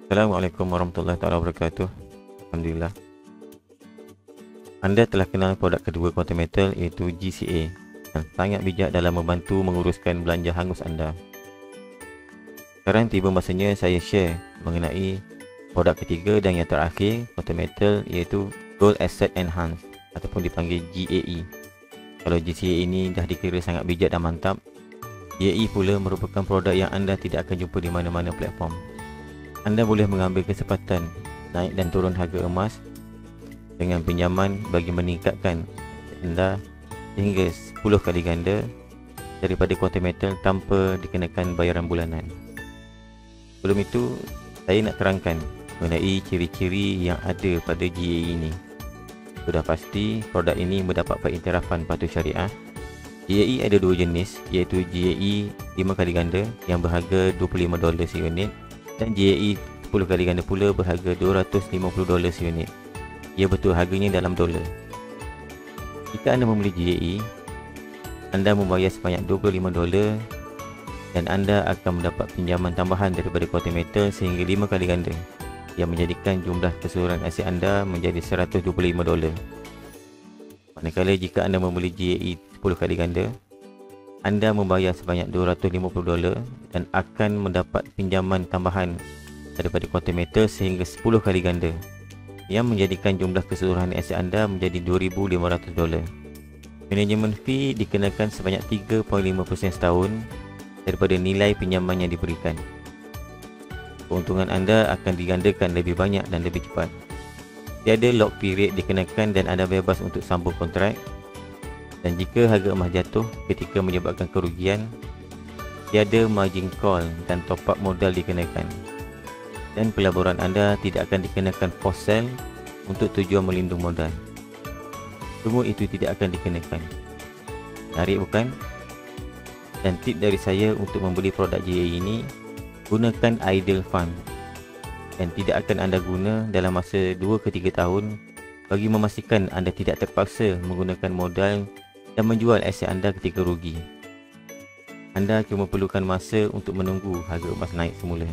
Assalamualaikum warahmatullahi taala wabarakatuh. Alhamdulillah. Anda telah kenal produk kedua Quantum Metal iaitu GCA yang sangat bijak dalam membantu menguruskan belanja hangus anda. Sekarang tiba masanya saya share mengenai produk ketiga dan yang terakhir Quantum Metal iaitu Gold Asset Enhanced ataupun dipanggil GAE. Kalau GCA ini dah dikira sangat bijak dan mantap, GAE pula merupakan produk yang anda tidak akan jumpa di mana-mana platform. Anda boleh mengambil kesempatan naik dan turun harga emas dengan pinjaman bagi meningkatkan anda hingga 10 kali ganda daripada Quantum Metal tanpa dikenakan bayaran bulanan. Sebelum itu, saya nak terangkan mengenai ciri-ciri yang ada pada GAE ini. Sudah pasti produk ini mendapat pengiktirafan patuh syariah. GAE ada dua jenis, iaitu GAE 5 kali ganda yang berharga $25 seunit dan GAE 10 kali ganda pula berharga $250 seunit. Ya betul, harganya dalam dolar. Jika anda membeli GAE, anda membayar sebanyak $25 dan anda akan mendapat pinjaman tambahan daripada Quantum Metal sehingga 5 kali ganda yang menjadikan jumlah keseluruhan aset anda menjadi $125. Manakala jika anda membeli GAE 10 kali ganda, anda membayar sebanyak $250 dan akan mendapat pinjaman tambahan daripada Quantum Metal sehingga 10 kali ganda yang menjadikan jumlah keseluruhan aset anda menjadi $2,500. Manajemen fee dikenakan sebanyak 3.5% setahun daripada nilai pinjaman yang diberikan. Keuntungan anda akan digandakan lebih banyak dan lebih cepat. Tiada lock period dikenakan dan anda bebas untuk sambung kontrak. Dan jika harga emas jatuh ketika menyebabkan kerugian, tiada margin call dan top up modal dikenakan. Dan pelaburan anda tidak akan dikenakan force sell untuk tujuan melindung modal. Semua itu tidak akan dikenakan. Menarik bukan? Dan tip dari saya untuk membeli produk GAE ini, gunakan idle fund dan tidak akan anda guna dalam masa 2 ke 3 tahun bagi memastikan anda tidak terpaksa menggunakan modal dan menjual aset anda ketika rugi. Anda cuma perlukan masa untuk menunggu harga emas naik semula.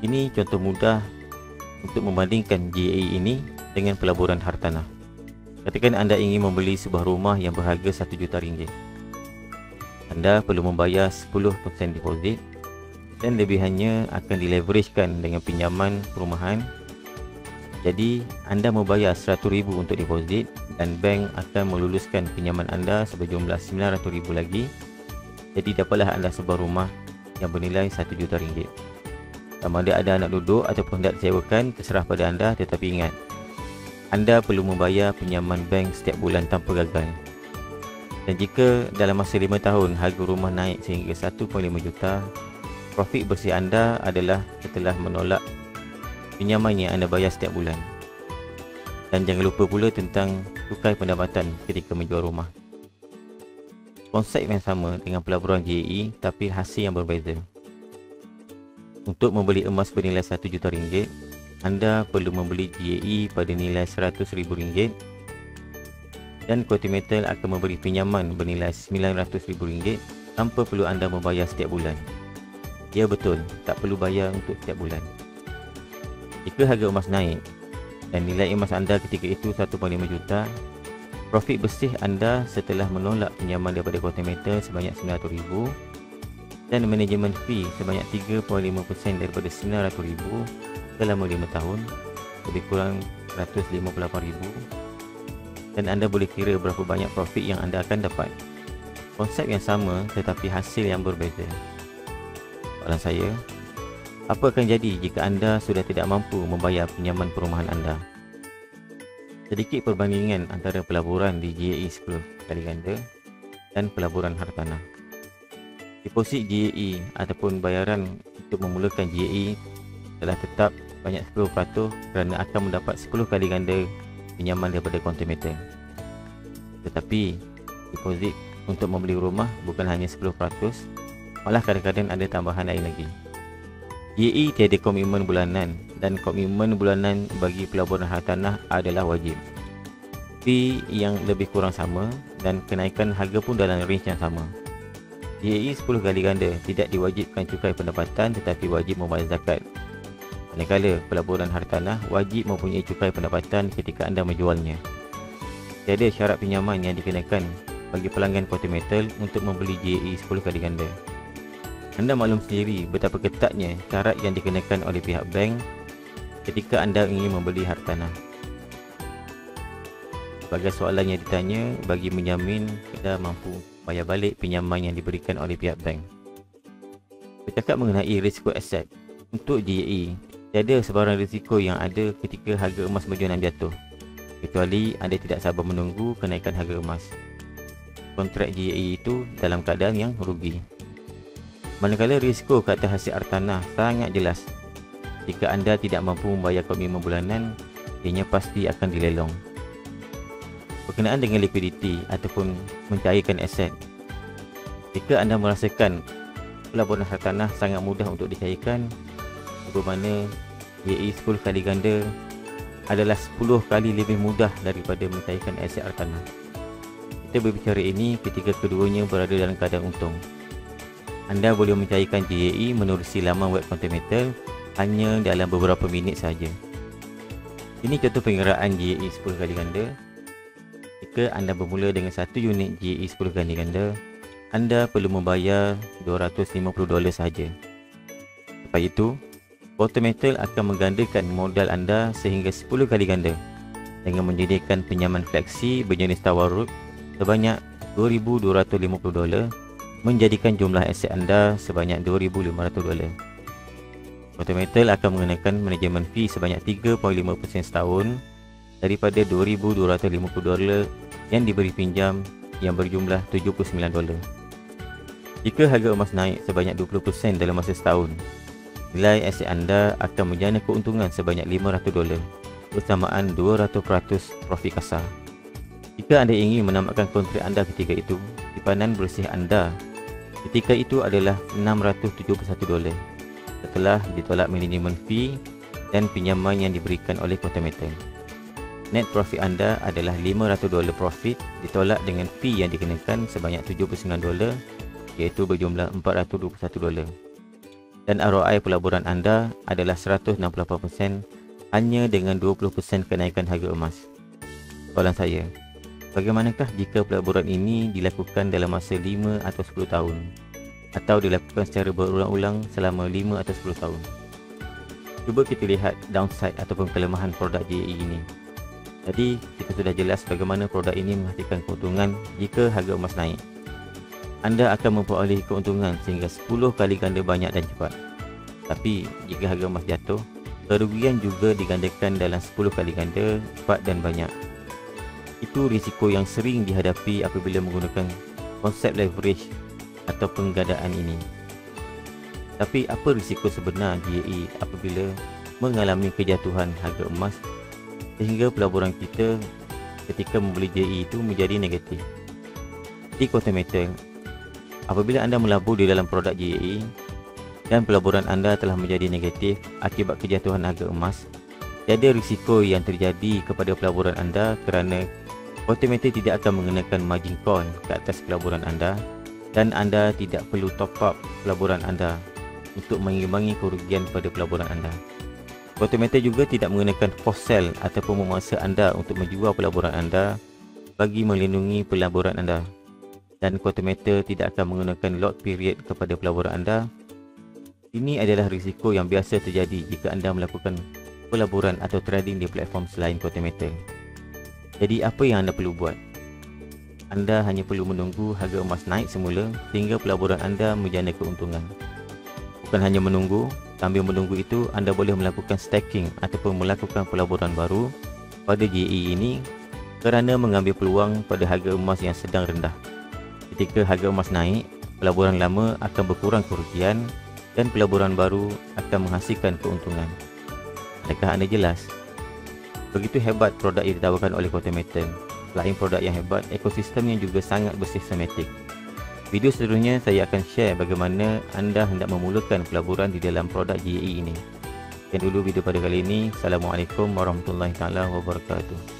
Ini contoh mudah untuk membandingkan GAE ini dengan pelaburan hartanah. Katakan anda ingin membeli sebuah rumah yang berharga RM1 juta. Anda perlu membayar 10% deposit dan lebihannya akan dileveragekan dengan pinjaman perumahan. Jadi anda membayar RM100,000 untuk deposit dan bank akan meluluskan pinjaman anda berjumlah RM900,000 lagi. Jadi dapatlah anda sebuah rumah yang bernilai RM1 juta. Sama ada anak duduk ataupun hendak disewakan, terserah pada anda, tetapi ingat, anda perlu membayar pinjaman bank setiap bulan tanpa gagal. Dan jika dalam masa 5 tahun harga rumah naik sehingga 1.5 juta, profit bersih anda adalah setelah menolak pinjaman yang anda bayar setiap bulan. Dan jangan lupa pula tentang tukar pendapatan ketika menjual rumah. Konsep yang sama dengan pelaburan GAE tapi hasil yang berbeza. Untuk membeli emas bernilai RM1 juta, anda perlu membeli GAE pada nilai RM100,000 dan Quantum Metal akan memberi pinjaman bernilai RM900,000 tanpa perlu anda membayar setiap bulan. Ya betul, tak perlu bayar untuk setiap bulan. Jika harga emas naik dan nilai emas anda ketika itu 1.5 juta, profit bersih anda setelah menolak pinjaman daripada Quantum Metal sebanyak RM900,000 dan manajemen fee sebanyak 3.5% daripada RM900,000 selama 5 tahun, lebih kurang RM158,000, dan anda boleh kira berapa banyak profit yang anda akan dapat. Konsep yang sama tetapi hasil yang berbeza. Soalan saya, apa akan jadi jika anda sudah tidak mampu membayar pinjaman perumahan anda? Sedikit perbandingan antara pelaburan di GAE 10 kali ganda dan pelaburan hartanah. Deposit GAE ataupun bayaran untuk memulakan GAE telah tetap banyak 10% kerana akan mendapat 10 kali ganda pinjaman daripada Quantum Metal. Tetapi deposit untuk membeli rumah bukan hanya 10%, malah kadang-kadang ada tambahan lain lagi. GAE tiada komitmen bulanan dan komitmen bulanan bagi pelaburan hartanah adalah wajib. Fee yang lebih kurang sama dan kenaikan harga pun dalam range yang sama. GAE 10 kali ganda tidak diwajibkan cukai pendapatan tetapi wajib membayar zakat Manakala pelaburan hartanah wajib mempunyai cukai pendapatan ketika anda menjualnya. Tiada syarat pinjaman yang dikenakan bagi pelanggan Quantum Metal untuk membeli JAE 10 kali ganda. Anda maklum sendiri betapa ketatnya syarat yang dikenakan oleh pihak bank ketika anda ingin membeli hartanah. Sebagai soalan yang ditanya, bagi menjamin anda mampu bayar balik pinjaman yang diberikan oleh pihak bank. Bercakap mengenai risiko aset, untuk JAE, tiada sebarang risiko yang ada ketika harga emas berjualan jatuh, kecuali anda tidak sabar menunggu kenaikan harga emas. Kontrak JAE itu dalam keadaan yang rugi. Manakala risiko ke atas hasil hartanah sangat jelas. Jika anda tidak mampu membayar komitmen bulanan, ianya pasti akan dilelong. Berkenaan dengan likuiditi ataupun mencairkan aset, jika anda merasakan pelaburan hartanah sangat mudah untuk dicairkan, bermakna JAE 10 kali ganda adalah 10 kali lebih mudah daripada mencairkan aset hartanah. Kita berbicara ini ketika keduanya berada dalam keadaan untung. Anda boleh mencairkan JAE menerusi laman web Quantum Metal hanya dalam beberapa minit sahaja. Ini contoh pengiraan JAE 10 kali ganda. Jika anda bermula dengan 1 unit JAE 10 kali ganda, anda perlu membayar $250 sahaja. Lepas itu, Quantum Metal akan menggandakan modal anda sehingga 10 kali ganda dengan menyediakan pinjaman fleksi berjenis tawarruk sebanyak $2,250, menjadikan jumlah aset anda sebanyak $2,500. Quantum Metal akan mengenakan manajemen fee sebanyak 3.5% setahun daripada $2,250 yang diberi pinjam yang berjumlah $79. Jika harga emas naik sebanyak 20% dalam masa setahun, nilai aset anda akan menjana keuntungan sebanyak $500 bersamaan 200% profit kasar. Jika anda ingin menamatkan kontrak anda ketika itu, simpanan bersih anda ketika itu adalah $671 setelah ditolak manajemen fee dan pinjaman yang diberikan oleh Quantum Metal. Net profit anda adalah $500 profit ditolak dengan fee yang dikenakan sebanyak $79, iaitu berjumlah $421. Dan ROI pelaburan anda adalah 168% hanya dengan 20% kenaikan harga emas. Soalan saya, bagaimanakah jika pelaburan ini dilakukan dalam masa 5 atau 10 tahun atau dilakukan secara berulang-ulang selama 5 atau 10 tahun? Cuba kita lihat downside ataupun kelemahan produk JAE ini. Jadi, kita sudah jelas bagaimana produk ini menghasilkan keuntungan jika harga emas naik. Anda akan memperoleh keuntungan sehingga 10 kali ganda banyak dan cepat. Tapi, jika harga emas jatuh, kerugian juga digandakan dalam 10 kali ganda, cepat dan banyak. Itu risiko yang sering dihadapi apabila menggunakan konsep leverage atau penggandaan ini. Tapi, apa risiko sebenar JAE apabila mengalami kejatuhan harga emas sehingga pelaburan kita ketika membeli JAE itu menjadi negatif? Di Quantum Metal, apabila anda melabur di dalam produk JAE dan pelaburan anda telah menjadi negatif akibat kejatuhan harga emas, tiada risiko yang terjadi kepada pelaburan anda kerana Quantum Metal tidak akan mengenakan margin call ke atas pelaburan anda dan anda tidak perlu top up pelaburan anda untuk mengimbangi kerugian pada pelaburan anda. Quantum Metal juga tidak mengenakan force sell ataupun memaksa anda untuk menjual pelaburan anda bagi melindungi pelaburan anda. Dan Quantum Metal tidak akan menggunakan lock period kepada pelaburan anda. Ini adalah risiko yang biasa terjadi jika anda melakukan pelaburan atau trading di platform selain Quantum Metal. Jadi apa yang anda perlu buat? Anda hanya perlu menunggu harga emas naik semula sehingga pelaburan anda menjana keuntungan. Bukan hanya menunggu, sambil menunggu itu anda boleh melakukan staking ataupun melakukan pelaburan baru pada JAE ini kerana mengambil peluang pada harga emas yang sedang rendah. Ketika harga emas naik, pelaburan lama akan berkurang kerugian dan pelaburan baru akan menghasilkan keuntungan. Adakah anda jelas? Begitu hebat produk yang ditawarkan oleh Quantum Metal. Selain produk yang hebat, ekosistemnya juga sangat bersistematik. Video seterusnya saya akan share bagaimana anda hendak memulakan pelaburan di dalam produk JAE ini. Sekian dulu video pada kali ini. Assalamualaikum warahmatullahi wabarakatuh.